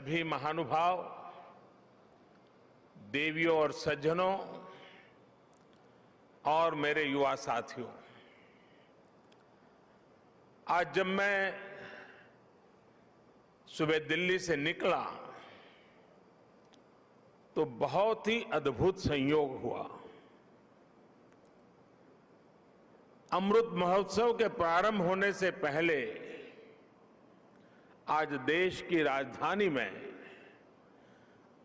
सभी महानुभाव, देवियों और सज्जनों और मेरे युवा साथियों, आज जब मैं सुबह दिल्ली से निकला तो बहुत ही अद्भुत संयोग हुआ। अमृत महोत्सव के प्रारंभ होने से पहले आज देश की राजधानी में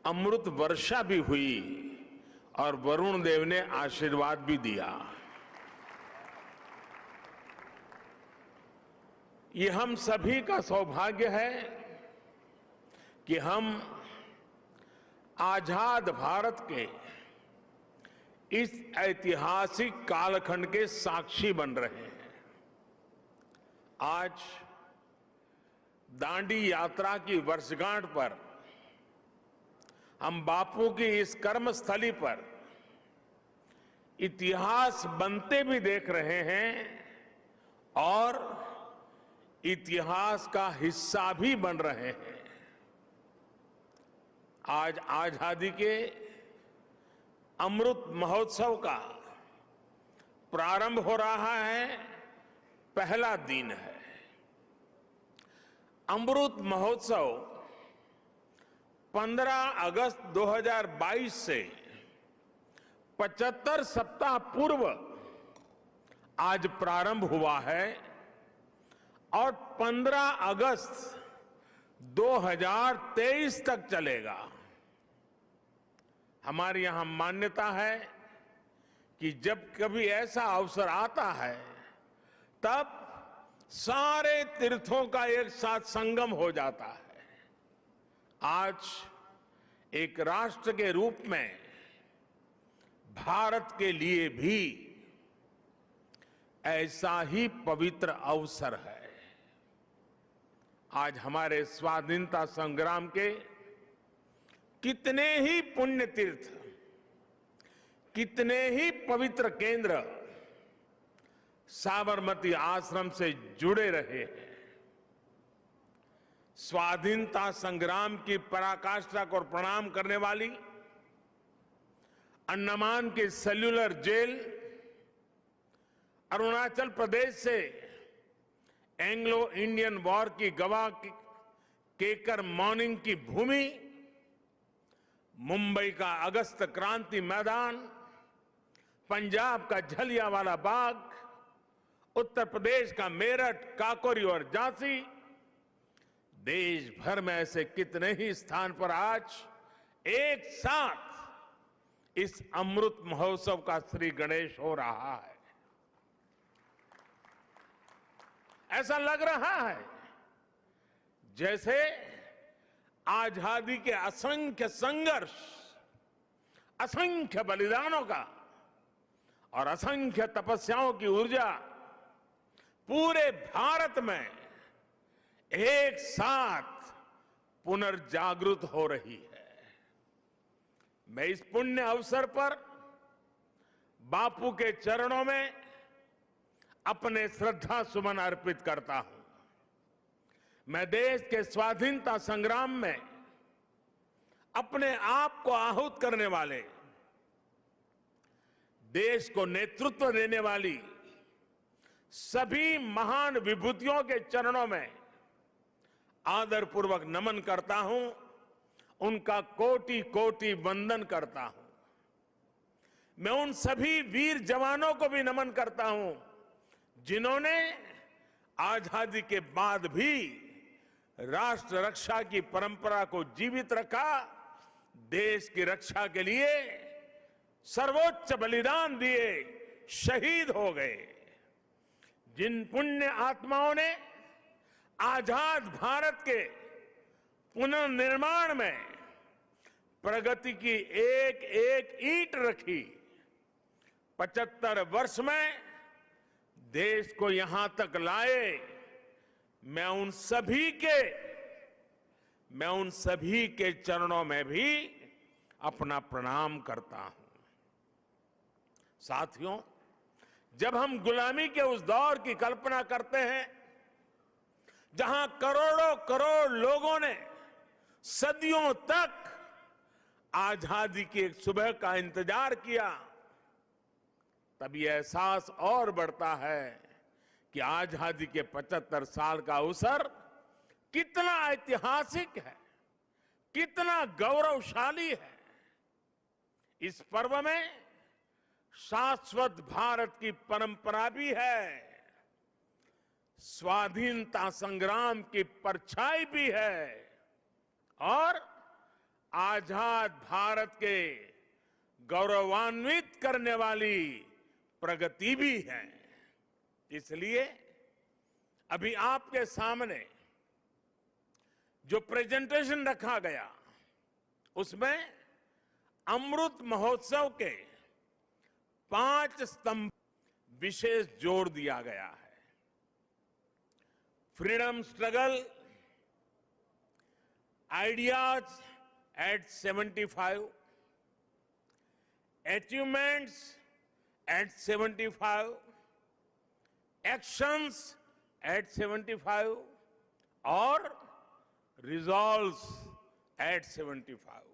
अमृत वर्षा भी हुई और वरुण देव ने आशीर्वाद भी दिया। ये हम सभी का सौभाग्य है कि हम आजाद भारत के इस ऐतिहासिक कालखंड के साक्षी बन रहे हैं। आज दांडी यात्रा की वर्षगांठ पर हम बापू की इस कर्मस्थली पर इतिहास बनते भी देख रहे हैं और इतिहास का हिस्सा भी बन रहे हैं। आज आजादी के अमृत महोत्सव का प्रारंभ हो रहा है, पहला दिन है। अमृत महोत्सव 15 अगस्त 2022 से 75 सप्ताह पूर्व आज प्रारंभ हुआ है और 15 अगस्त 2023 तक चलेगा। हमारे यहां मान्यता है कि जब कभी ऐसा अवसर आता है तब सारे तीर्थों का एक साथ संगम हो जाता है। आज एक राष्ट्र के रूप में भारत के लिए भी ऐसा ही पवित्र अवसर है। आज हमारे स्वाधीनता संग्राम के कितने ही पुण्य तीर्थ, कितने ही पवित्र केंद्र साबरमती आश्रम से जुड़े रहे हैं। स्वाधीनता संग्राम की पराकाष्ठा को प्रणाम करने वाली अंडमान की सेल्यूलर जेल, अरुणाचल प्रदेश से एंग्लो इंडियन वॉर की गवाह केकर मॉर्निंग की भूमि, मुंबई का अगस्त क्रांति मैदान, पंजाब का जलियांवाला बाग, उत्तर प्रदेश का मेरठ, काकोरी और झांसी, देश भर में ऐसे कितने ही स्थान पर आज एक साथ इस अमृत महोत्सव का श्री गणेश हो रहा है। ऐसा लग रहा है जैसे आजादी के असंख्य संघर्ष, असंख्य बलिदानों का और असंख्य तपस्याओं की ऊर्जा पूरे भारत में एक साथ पुनर्जागृत हो रही है। मैं इस पुण्य अवसर पर बापू के चरणों में अपने श्रद्धा सुमन अर्पित करता हूं। मैं देश के स्वाधीनता संग्राम में अपने आप को आहूत करने वाले, देश को नेतृत्व देने वाली सभी महान विभूतियों के चरणों में आदरपूर्वक नमन करता हूं, उनका कोटि कोटि वंदन करता हूं। मैं उन सभी वीर जवानों को भी नमन करता हूं जिन्होंने आजादी के बाद भी राष्ट्र रक्षा की परंपरा को जीवित रखा, देश की रक्षा के लिए सर्वोच्च बलिदान दिए, शहीद हो गए। जिन पुण्य आत्माओं ने आजाद भारत के पुनर्निर्माण में प्रगति की एक एक ईंट रखी, 75 वर्ष में देश को यहां तक लाए, मैं उन सभी के चरणों में भी अपना प्रणाम करता हूं। साथियों, जब हम गुलामी के उस दौर की कल्पना करते हैं जहां करोड़ों करोड़ लोगों ने सदियों तक आजादी की एक सुबह का इंतजार किया, तब ये एहसास और बढ़ता है कि आजादी के 75 साल का अवसर कितना ऐतिहासिक है, कितना गौरवशाली है। इस पर्व में शाश्वत भारत की परंपरा भी है, स्वाधीनता संग्राम की परछाई भी है और आजाद भारत के गौरवान्वित करने वाली प्रगति भी है। इसलिए अभी आपके सामने जो प्रेजेंटेशन रखा गया, उसमें अमृत महोत्सव के 5 स्तंभ विशेष जोड़ दिया गया है। Freedom struggle, ideas at 75, achievements at 75, actions at 75 और resolves at 75।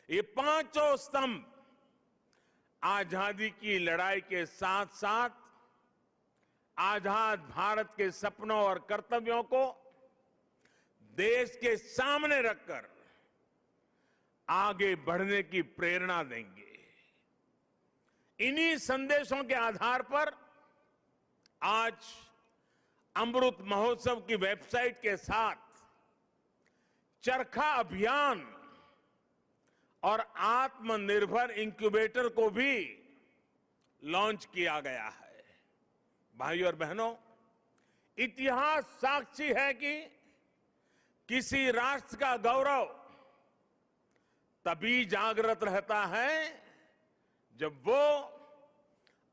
ये पांचों स्तंभ आजादी की लड़ाई के साथ साथ आजाद भारत के सपनों और कर्तव्यों को देश के सामने रखकर आगे बढ़ने की प्रेरणा देंगे। इन्हीं संदेशों के आधार पर आज अमृत महोत्सव की वेबसाइट के साथ चरखा अभियान और आत्मनिर्भर इंक्यूबेटर को भी लॉन्च किया गया है। भाइयों और बहनों, इतिहास साक्षी है कि किसी राष्ट्र का गौरव तभी जागृत रहता है जब वो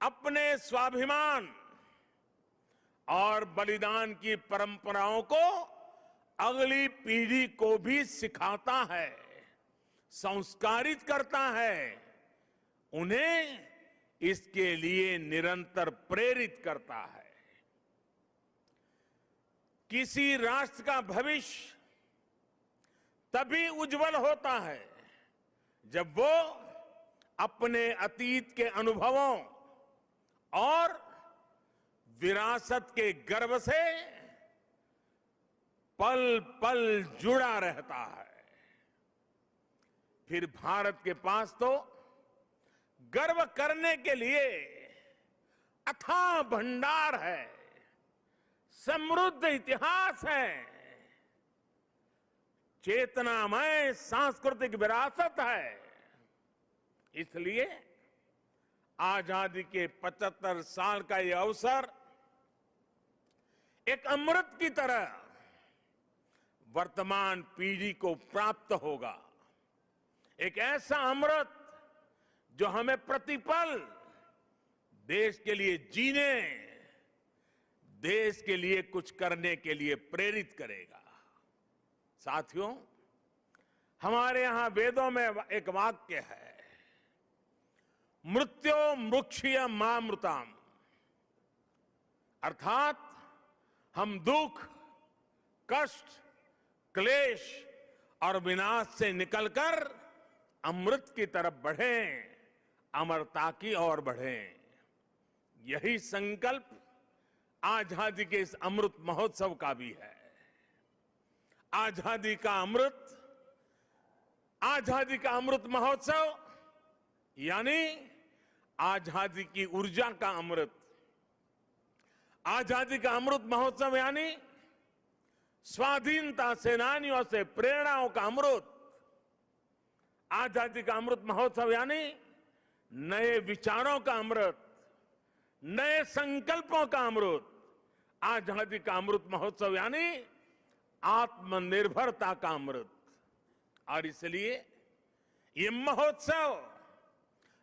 अपने स्वाभिमान और बलिदान की परंपराओं को अगली पीढ़ी को भी सिखाता है, संस्कारित करता है, उन्हें इसके लिए निरंतर प्रेरित करता है। किसी राष्ट्र का भविष्य तभी उज्जवल होता है जब वो अपने अतीत के अनुभवों और विरासत के गर्व से पल पल जुड़ा रहता है। फिर भारत के पास तो गर्व करने के लिए अथाह भंडार है, समृद्ध इतिहास है, चेतनामय सांस्कृतिक विरासत है। इसलिए आजादी के 75 साल का यह अवसर एक अमृत की तरह वर्तमान पीढ़ी को प्राप्त होगा। एक ऐसा अमृत जो हमें प्रतिपल देश के लिए जीने, देश के लिए कुछ करने के लिए प्रेरित करेगा। साथियों, हमारे यहां वेदों में एक वाक्य है, मृत्यो मृक्षीय मामृताम, अर्थात हम दुख, कष्ट, क्लेश और विनाश से निकलकर अमृत की तरफ बढ़ें, अमरता की ओर बढ़ें। यही संकल्प आजादी के इस अमृत महोत्सव का भी है। आजादी का अमृत महोत्सव यानी आजादी की ऊर्जा का अमृत। आजादी का अमृत महोत्सव यानी स्वाधीनता सेनानियों से प्रेरणाओं का अमृत। आजादी का अमृत महोत्सव यानी नए विचारों का अमृत, नए संकल्पों का अमृत। आजादी का अमृत महोत्सव यानी आत्मनिर्भरता का अमृत। और इसलिए ये महोत्सव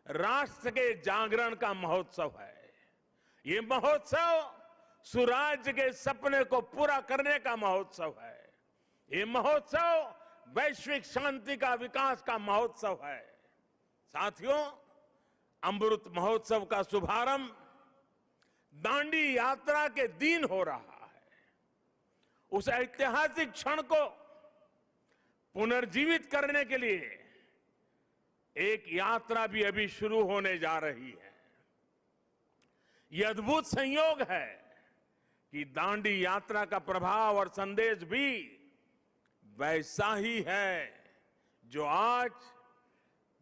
राष्ट्र के जागरण का महोत्सव है। ये महोत्सव सुराज्य के सपने को पूरा करने का महोत्सव है। ये महोत्सव वैश्विक शांति का, विकास का महोत्सव है। साथियों, अमृत महोत्सव का शुभारंभ दांडी यात्रा के दिन हो रहा है। उस ऐतिहासिक क्षण को पुनर्जीवित करने के लिए एक यात्रा भी अभी शुरू होने जा रही है। यह अद्भुत संयोग है कि दांडी यात्रा का प्रभाव और संदेश भी वैसा ही है जो आज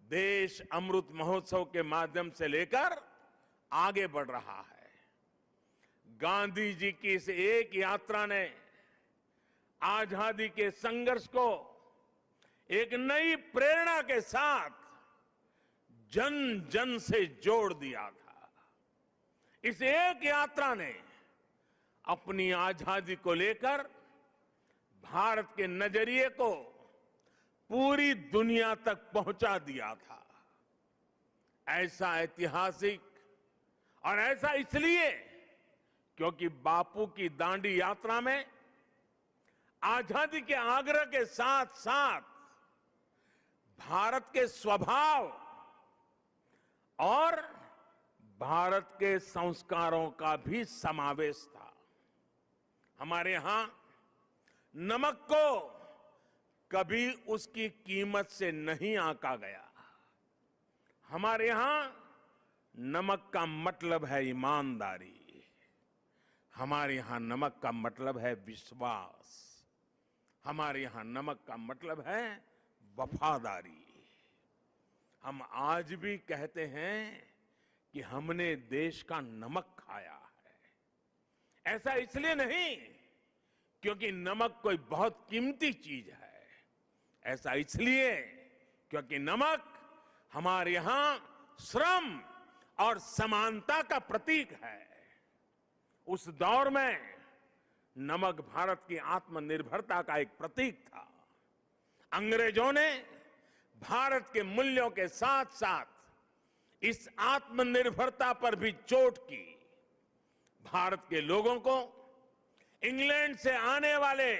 देश अमृत महोत्सव के माध्यम से लेकर आगे बढ़ रहा है। गांधी जी की इस एक यात्रा ने आजादी के संघर्ष को एक नई प्रेरणा के साथ जन जन से जोड़ दिया था। इस एक यात्रा ने अपनी आजादी को लेकर भारत के नजरिए को पूरी दुनिया तक पहुंचा दिया था। ऐसा ऐतिहासिक और ऐसा इसलिए क्योंकि बापू की दांडी यात्रा में आजादी के आग्रह के साथ साथ भारत के स्वभाव और भारत के संस्कारों का भी समावेश था। हमारे यहां नमक को कभी उसकी कीमत से नहीं आंका गया। हमारे यहां नमक का मतलब है ईमानदारी। हमारे यहां नमक का मतलब है विश्वास। हमारे यहां नमक का मतलब है वफादारी। हम आज भी कहते हैं कि हमने देश का नमक खाया है। ऐसा इसलिए नहीं क्योंकि नमक कोई बहुत कीमती चीज है। ऐसा इसलिए क्योंकि नमक हमारे यहां श्रम और समानता का प्रतीक है। उस दौर में नमक भारत की आत्मनिर्भरता का एक प्रतीक था। अंग्रेजों ने भारत के मूल्यों के साथ साथ इस आत्मनिर्भरता पर भी चोट की। भारत के लोगों को इंग्लैंड से आने वाले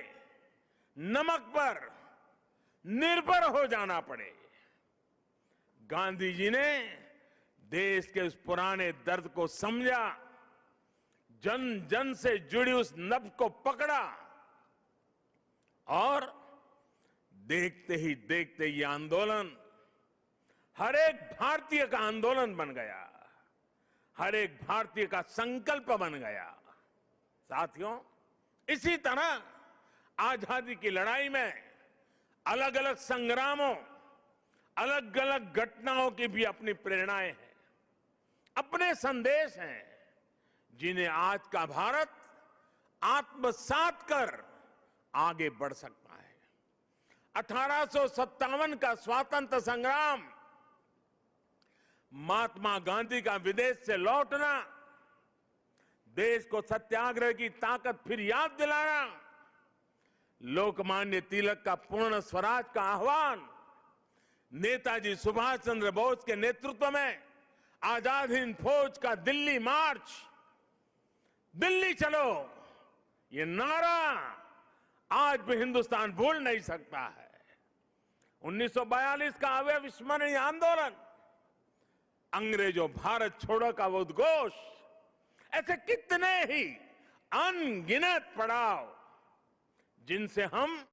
नमक पर निर्भर हो जाना पड़े। गांधी जी ने देश के उस पुराने दर्द को समझा, जन जन से जुड़ी उस नब्ज को पकड़ा और देखते ही देखते ये आंदोलन हर एक भारतीय का आंदोलन बन गया, हर एक भारतीय का संकल्प बन गया। साथियों, इसी तरह आजादी की लड़ाई में अलग अलग संग्रामों, अलग अलग घटनाओं की भी अपनी प्रेरणाएं हैं, अपने संदेश हैं, जिन्हें आज का भारत आत्मसात कर आगे बढ़ सकता है। 1857 का स्वातंत्र संग्राम, महात्मा गांधी का विदेश से लौटना, देश को सत्याग्रह की ताकत फिर याद दिलाना, लोकमान्य तिलक का पूर्ण स्वराज का आह्वान, नेताजी सुभाष चंद्र बोस के नेतृत्व में आजाद हिंद फौज का दिल्ली मार्च, दिल्ली चलो, ये नारा आज भी हिंदुस्तान भूल नहीं सकता है। 1942 का अविस्मरणीय आंदोलन, अंग्रेजों भारत छोड़ो का वो उद्घोष, ऐसे कितने ही अनगिनत पड़ाव जिनसे हम